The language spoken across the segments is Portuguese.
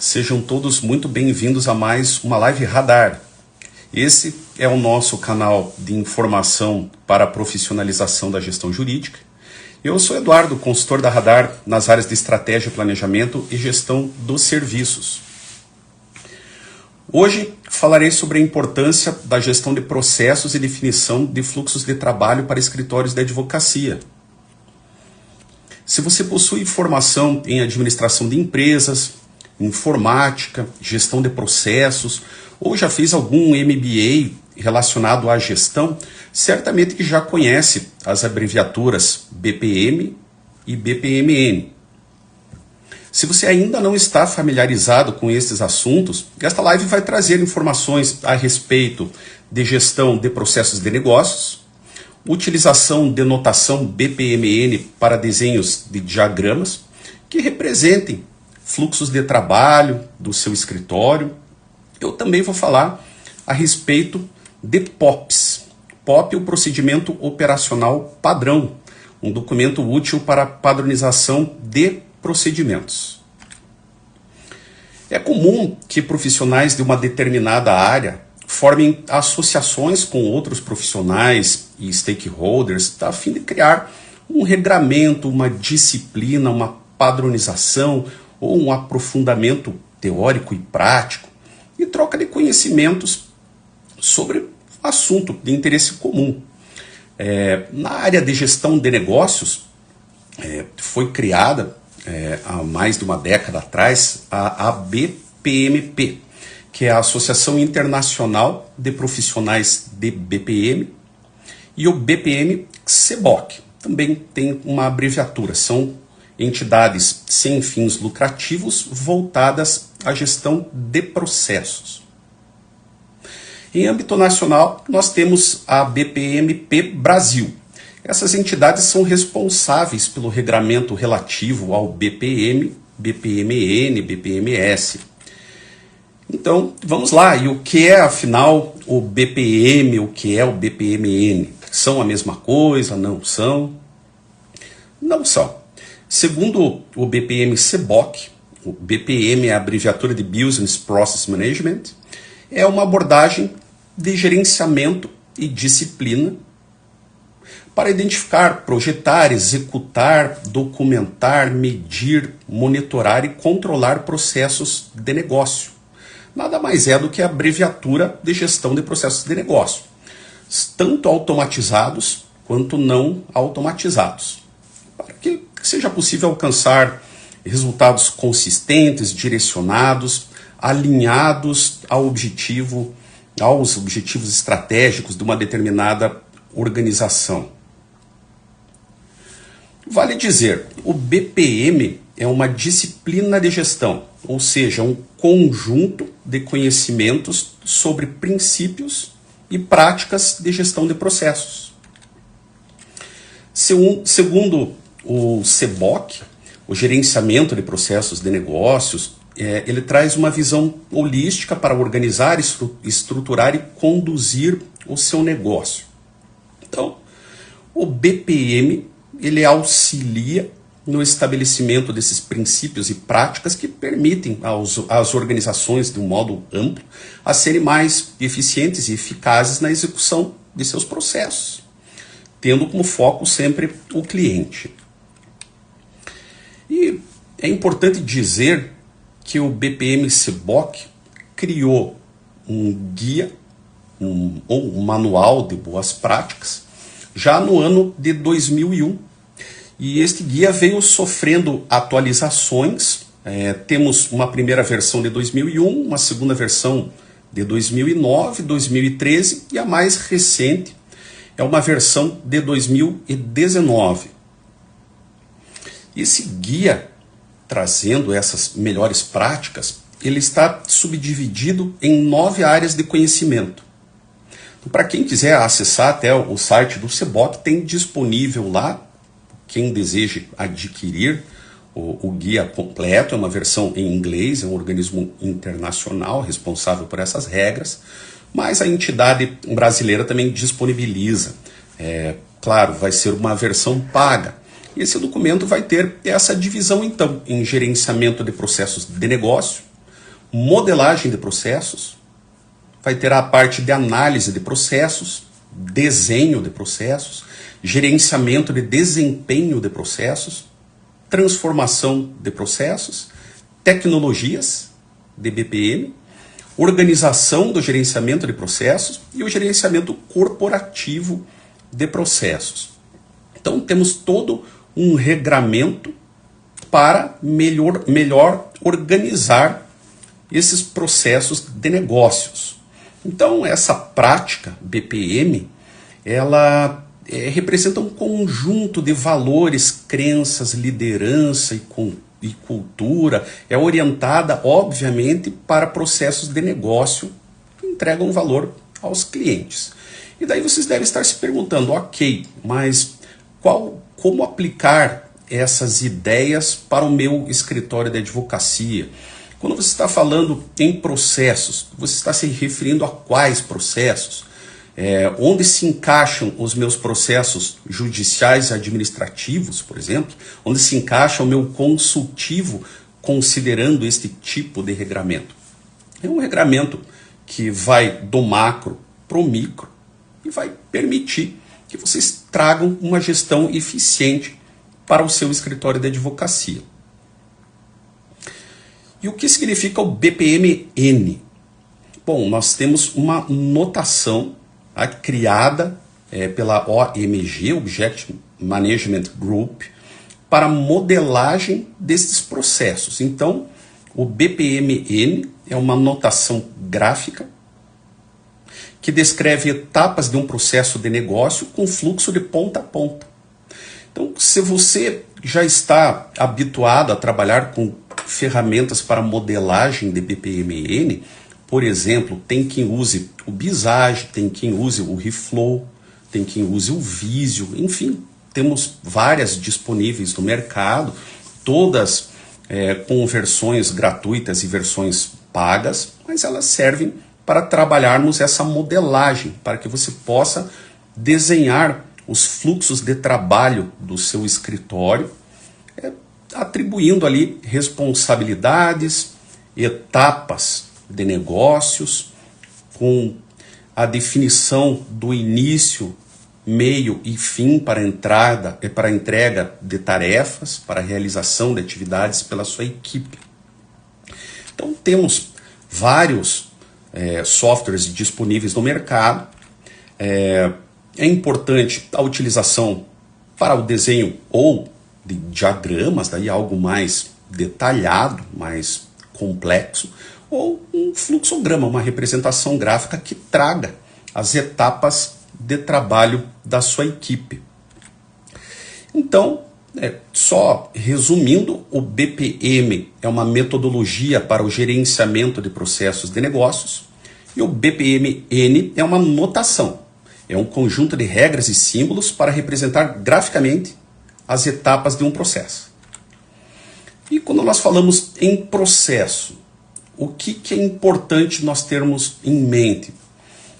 Sejam todos muito bem-vindos a mais uma live Radar. Esse é o nosso canal de informação para a profissionalização da gestão jurídica. Eu sou Eduardo, consultor da Radar nas áreas de estratégia, planejamento e gestão dos serviços. Hoje falarei sobre a importância da gestão de processos e definição de fluxos de trabalho para escritórios de advocacia. Se você possui formação em administração de empresas, informática, gestão de processos, ou já fez algum MBA relacionado à gestão, certamente que já conhece as abreviaturas BPM e BPMN. Se você ainda não está familiarizado com esses assuntos, esta live vai trazer informações a respeito de gestão de processos de negócios, utilização de notação BPMN para desenhos de diagramas que representem fluxos de trabalho do seu escritório. Eu também vou falar a respeito de POPs. POP é o Procedimento Operacional Padrão, um documento útil para a padronização de procedimentos. É comum que profissionais de uma determinada área formem associações com outros profissionais e stakeholders a fim de criar um regramento, uma disciplina, uma padronização ou um aprofundamento teórico e prático e troca de conhecimentos sobre assunto de interesse comum. Na área de gestão de negócios, foi criada há mais de uma década atrás a BPMP, que é a Associação Internacional de Profissionais de BPM, e o BPM-CBOC, também tem uma abreviatura, são entidades sem fins lucrativos voltadas à gestão de processos. Em âmbito nacional, nós temos a BPMP Brasil. Essas entidades são responsáveis pelo regramento relativo ao BPM, BPMN, BPMS. Então, vamos lá. E o que é, afinal, o BPM, o que é o BPMN? São a mesma coisa? Não são? Não são. Segundo o BPM-CBOC, o BPM é a abreviatura de Business Process Management, é uma abordagem de gerenciamento e disciplina para identificar, projetar, executar, documentar, medir, monitorar e controlar processos de negócio. Nada mais é do que a abreviatura de gestão de processos de negócio, tanto automatizados quanto não automatizados, para que seja possível alcançar resultados consistentes, direcionados, alinhados aos objetivos estratégicos de uma determinada organização. Vale dizer, o BPM é uma disciplina de gestão, ou seja, um conjunto de conhecimentos sobre princípios e práticas de gestão de processos. Segundo o CBOC, o gerenciamento de processos de negócios, ele traz uma visão holística para organizar, estruturar e conduzir o seu negócio. Então, o BPM, ele auxilia no estabelecimento desses princípios e práticas que permitem às organizações, de um modo amplo, a serem mais eficientes e eficazes na execução de seus processos, tendo como foco sempre o cliente. E é importante dizer que o BPM-CBOC criou um guia, ou um manual de boas práticas, já no ano de 2001. E este guia veio sofrendo atualizações. Temos uma primeira versão de 2001, uma segunda versão de 2009, 2013 e a mais recente é uma versão de 2019. Esse guia, trazendo essas melhores práticas, ele está subdividido em 9 áreas de conhecimento. Então, para quem quiser acessar até o site do CBOC, tem disponível lá, quem deseja adquirir o guia completo, é uma versão em inglês, é um organismo internacional responsável por essas regras, mas a entidade brasileira também disponibiliza. Claro, vai ser uma versão paga. E esse documento vai ter essa divisão, então, em gerenciamento de processos de negócio, modelagem de processos, vai ter a parte de análise de processos, desenho de processos, gerenciamento de desempenho de processos, transformação de processos, tecnologias de BPM, organização do gerenciamento de processos e o gerenciamento corporativo de processos. Então temos todo um regramento para melhor organizar esses processos de negócios. Então essa prática BPM, ela representa um conjunto de valores, crenças, liderança e cultura, é orientada, obviamente, para processos de negócio que entregam valor aos clientes. E daí vocês devem estar se perguntando, ok, mas como aplicar essas ideias para o meu escritório de advocacia? Quando você está falando em processos, você está se referindo a quais processos? Onde se encaixam os meus processos judiciais e administrativos, por exemplo? Onde se encaixa o meu consultivo considerando este tipo de regramento? É um regramento que vai do macro para o micro e vai permitir que vocês tragam uma gestão eficiente para o seu escritório de advocacia. E o que significa o BPM-N? Bom, nós temos uma notação criada pela OMG, Object Management Group, para modelagem desses processos. Então, o BPM-N é uma notação gráfica que descreve etapas de um processo de negócio com fluxo de ponta a ponta. Então, se você já está habituado a trabalhar com ferramentas para modelagem de BPM-N, por exemplo, tem quem use o Visage, tem quem use o Reflow, tem quem use o Visio, enfim, temos várias disponíveis no mercado, todas com versões gratuitas e versões pagas, mas elas servem para trabalharmos essa modelagem, para que você possa desenhar os fluxos de trabalho do seu escritório, atribuindo ali responsabilidades, etapas de negócios, com a definição do início, meio e fim para a entrega de tarefas, para a realização de atividades pela sua equipe. Então temos vários softwares disponíveis no mercado. É importante a utilização para o desenho ou de diagramas, daí algo mais detalhado, mais complexo, ou um fluxograma, uma representação gráfica que traga as etapas de trabalho da sua equipe. Então, só resumindo, o BPM é uma metodologia para o gerenciamento de processos de negócios e o BPM-N é uma notação, é um conjunto de regras e símbolos para representar graficamente as etapas de um processo. E quando nós falamos em processo, o que é importante nós termos em mente?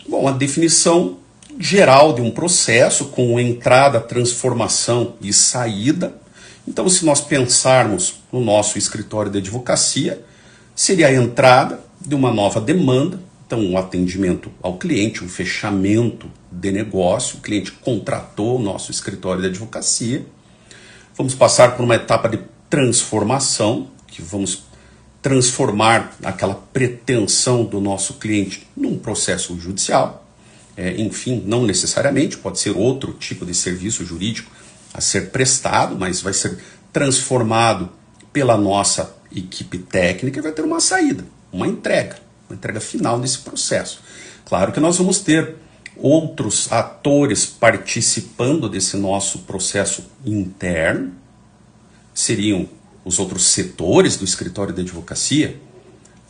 Bom, a definição geral de um processo com entrada, transformação e saída. Então, se nós pensarmos no nosso escritório de advocacia, seria a entrada de uma nova demanda, então um atendimento ao cliente, um fechamento de negócio, o cliente contratou o nosso escritório de advocacia. Vamos passar por uma etapa de transformação, que vamos transformar aquela pretensão do nosso cliente num processo judicial. Enfim, não necessariamente, pode ser outro tipo de serviço jurídico a ser prestado, mas vai ser transformado pela nossa equipe técnica e vai ter uma saída, uma entrega final desse processo. Claro que nós vamos ter outros atores participando desse nosso processo interno, seriam os outros setores do escritório de advocacia.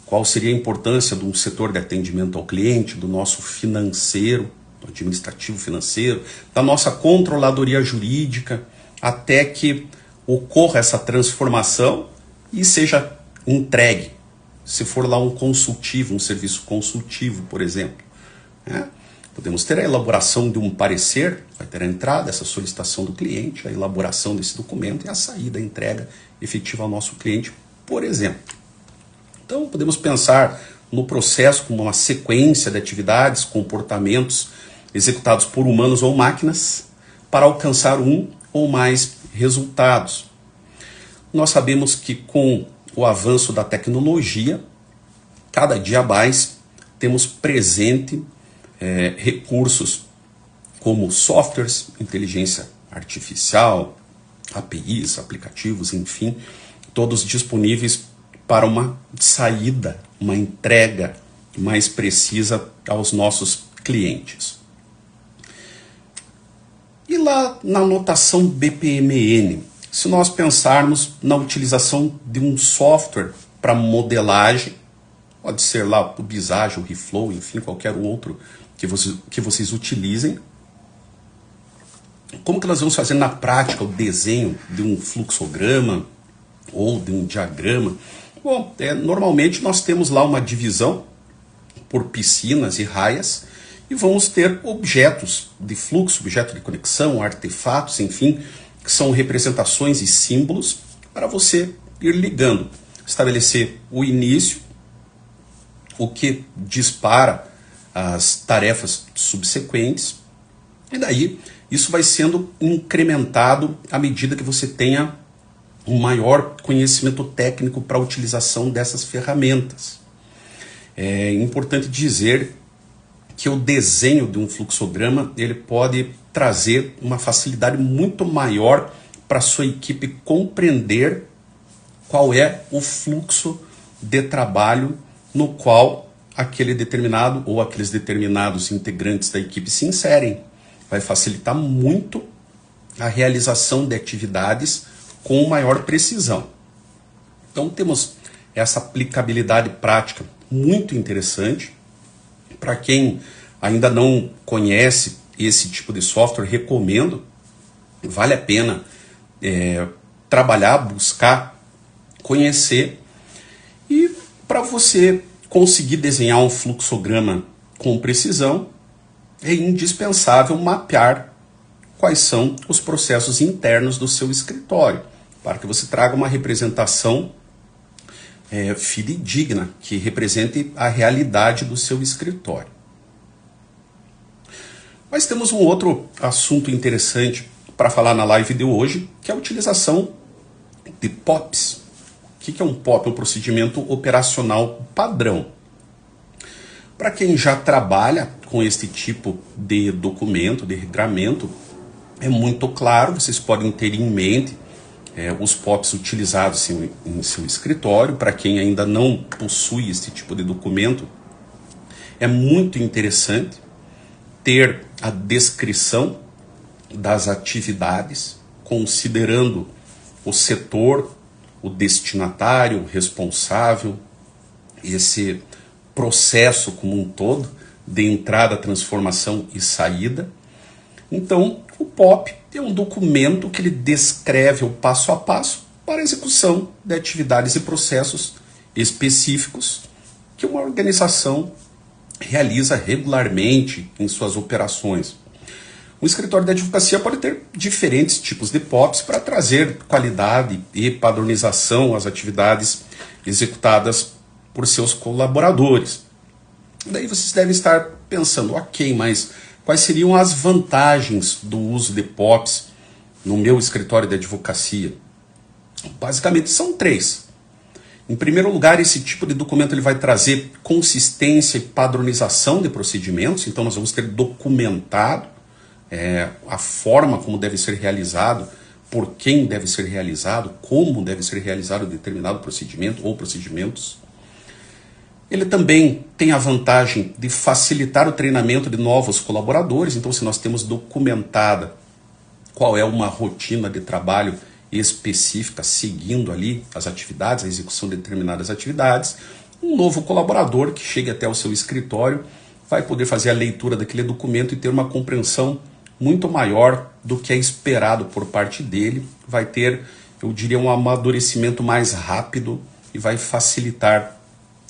Qual seria a importância de um setor de atendimento ao cliente, do nosso financeiro, do administrativo financeiro, da nossa controladoria jurídica, até que ocorra essa transformação e seja entregue. Se for lá um consultivo, um serviço consultivo, por exemplo, podemos ter a elaboração de um parecer, vai ter a entrada, essa solicitação do cliente, a elaboração desse documento e a saída, a entrega efetiva ao nosso cliente, por exemplo. Então, podemos pensar no processo como uma sequência de atividades, comportamentos executados por humanos ou máquinas para alcançar um ou mais resultados. Nós sabemos que com o avanço da tecnologia, cada dia mais temos presente recursos como softwares, inteligência artificial, APIs, aplicativos, enfim, todos disponíveis para uma saída, uma entrega mais precisa aos nossos clientes. E lá na notação BPMN, se nós pensarmos na utilização de um software para modelagem, pode ser lá o Visage, o Reflow, enfim, qualquer outro que vocês utilizem, como que nós vamos fazer na prática o desenho de um fluxograma ou de um diagrama? Bom, normalmente nós temos lá uma divisão por piscinas e raias e vamos ter objetos de fluxo, objeto de conexão, artefatos, enfim, que são representações e símbolos para você ir ligando, estabelecer o início, o que dispara as tarefas subsequentes, e daí isso vai sendo incrementado à medida que você tenha um maior conhecimento técnico para a utilização dessas ferramentas. É importante dizer que o desenho de um fluxograma ele pode trazer uma facilidade muito maior para a sua equipe compreender qual é o fluxo de trabalho no qual aquele determinado ou aqueles determinados integrantes da equipe se inserem. Vai facilitar muito a realização de atividades com maior precisão. Então temos essa aplicabilidade prática muito interessante. Para quem ainda não conhece esse tipo de software, recomendo, vale a pena trabalhar, buscar, conhecer, e para você conseguir desenhar um fluxograma com precisão, é indispensável mapear quais são os processos internos do seu escritório, para que você traga uma representação fidedigna, que represente a realidade do seu escritório. Mas temos um outro assunto interessante para falar na live de hoje, que é a utilização de POPs. O que é um POP? É um procedimento operacional padrão. Para quem já trabalha com este tipo de documento, de regramento, é muito claro, vocês podem ter em mente os POPs utilizados em seu escritório. Para quem ainda não possui este tipo de documento, é muito interessante ter a descrição das atividades, considerando o setor, o destinatário, o responsável, esse processo como um todo, de entrada, transformação e saída. Então, o POP é um documento que ele descreve o passo a passo para a execução de atividades e processos específicos que uma organização realiza regularmente em suas operações. O escritório de advocacia pode ter diferentes tipos de POPs para trazer qualidade e padronização às atividades executadas por seus colaboradores. Daí vocês devem estar pensando, ok, mas quais seriam as vantagens do uso de POPs no meu escritório de advocacia? Basicamente são 3. Em primeiro lugar, esse tipo de documento ele vai trazer consistência e padronização de procedimentos. Então nós vamos ter documentado a forma como deve ser realizado, por quem deve ser realizado, como deve ser realizado determinado procedimento ou procedimentos. Ele também tem a vantagem de facilitar o treinamento de novos colaboradores. Então, se nós temos documentada qual é uma rotina de trabalho específica, seguindo ali as atividades, a execução de determinadas atividades, um novo colaborador que chegue até o seu escritório vai poder fazer a leitura daquele documento e ter uma compreensão muito maior do que é esperado por parte dele, vai ter, eu diria, um amadurecimento mais rápido e vai facilitar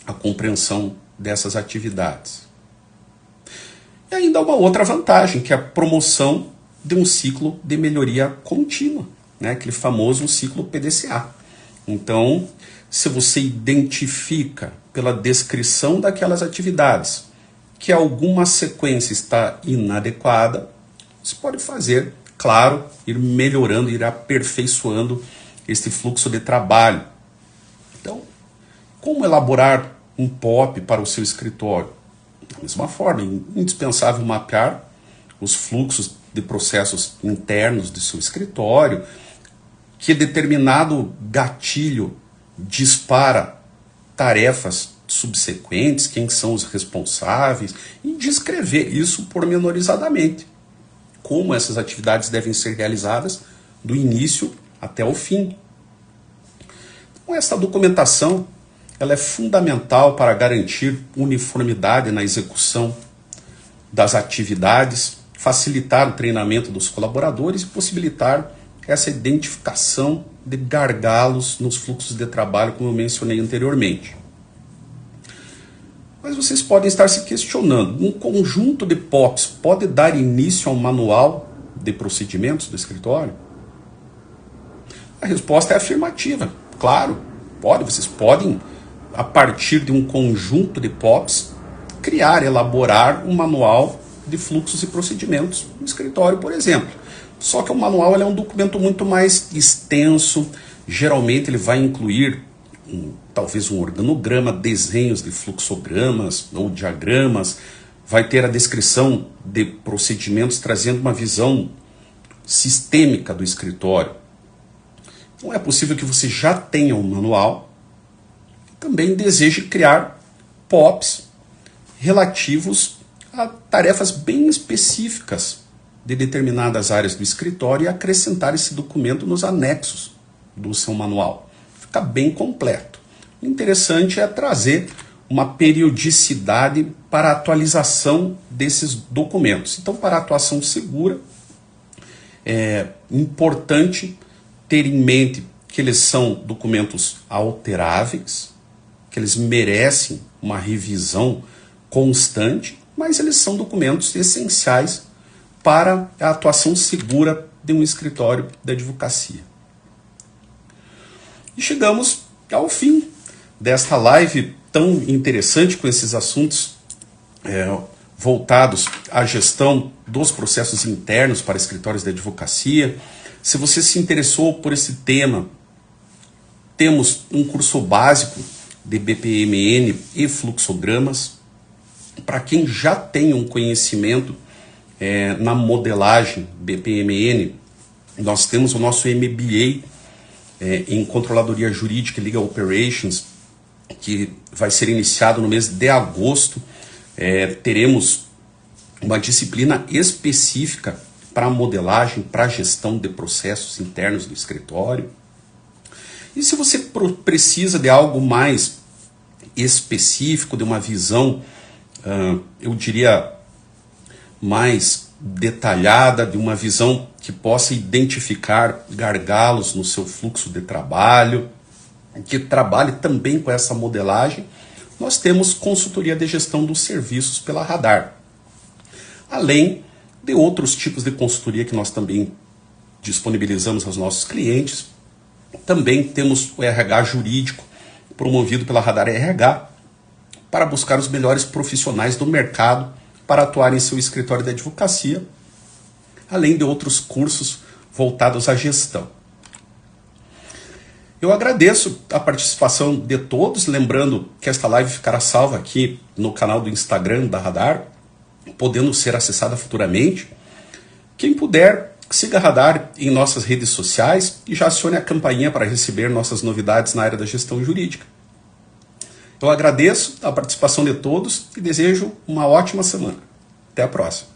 a compreensão dessas atividades. E ainda há uma outra vantagem, que é a promoção de um ciclo de melhoria contínua, né? Aquele famoso ciclo PDCA. Então, se você identifica pela descrição daquelas atividades que alguma sequência está inadequada, você pode fazer, claro, ir melhorando, ir aperfeiçoando este fluxo de trabalho. Então, como elaborar um POP para o seu escritório? Da mesma forma, é indispensável mapear os fluxos de processos internos do seu escritório, que determinado gatilho dispara tarefas subsequentes, quem são os responsáveis, e descrever isso pormenorizadamente, como essas atividades devem ser realizadas do início até o fim. Então, essa documentação ela é fundamental para garantir uniformidade na execução das atividades, facilitar o treinamento dos colaboradores e possibilitar essa identificação de gargalos nos fluxos de trabalho, como eu mencionei anteriormente. Mas vocês podem estar se questionando, um conjunto de POPs pode dar início a um manual de procedimentos do escritório? A resposta é afirmativa. Claro, pode. Vocês podem, a partir de um conjunto de POPs, elaborar um manual de fluxos e procedimentos no escritório, por exemplo. Só que o manual é um documento muito mais extenso, geralmente ele vai incluir talvez um organograma, desenhos de fluxogramas ou diagramas, vai ter a descrição de procedimentos trazendo uma visão sistêmica do escritório. Então é possível que você já tenha um manual e também deseje criar POPs relativos a tarefas bem específicas de determinadas áreas do escritório e acrescentar esse documento nos anexos do seu manual. Fica bem completo. O interessante é trazer uma periodicidade para a atualização desses documentos. Então, para a atuação segura, é importante ter em mente que eles são documentos alteráveis, que eles merecem uma revisão constante, mas eles são documentos essenciais para a atuação segura de um escritório da advocacia. E chegamos ao fim desta live tão interessante com esses assuntos voltados à gestão dos processos internos para escritórios de advocacia. Se você se interessou por esse tema, temos um curso básico de BPMN e fluxogramas. Para quem já tem um conhecimento na modelagem BPMN, nós temos o nosso MBA em Controladoria Jurídica e Legal Operations, que vai ser iniciado no mês de agosto. Teremos uma disciplina específica para modelagem, para gestão de processos internos do escritório. E se você precisa de algo mais específico, de uma visão, eu diria, mais detalhada, de uma visão que possa identificar gargalos no seu fluxo de trabalho, que trabalhe também com essa modelagem, nós temos consultoria de gestão dos serviços pela Radar. Além de outros tipos de consultoria que nós também disponibilizamos aos nossos clientes. Também temos o RH jurídico, promovido pela Radar RH, para buscar os melhores profissionais do mercado para atuar em seu escritório de advocacia, além de outros cursos voltados à gestão. Eu agradeço a participação de todos, lembrando que esta live ficará salva aqui no canal do Instagram da Radar, podendo ser acessada futuramente. Quem puder, siga a Radar em nossas redes sociais e já acione a campainha para receber nossas novidades na área da gestão jurídica. Eu agradeço a participação de todos e desejo uma ótima semana. Até a próxima.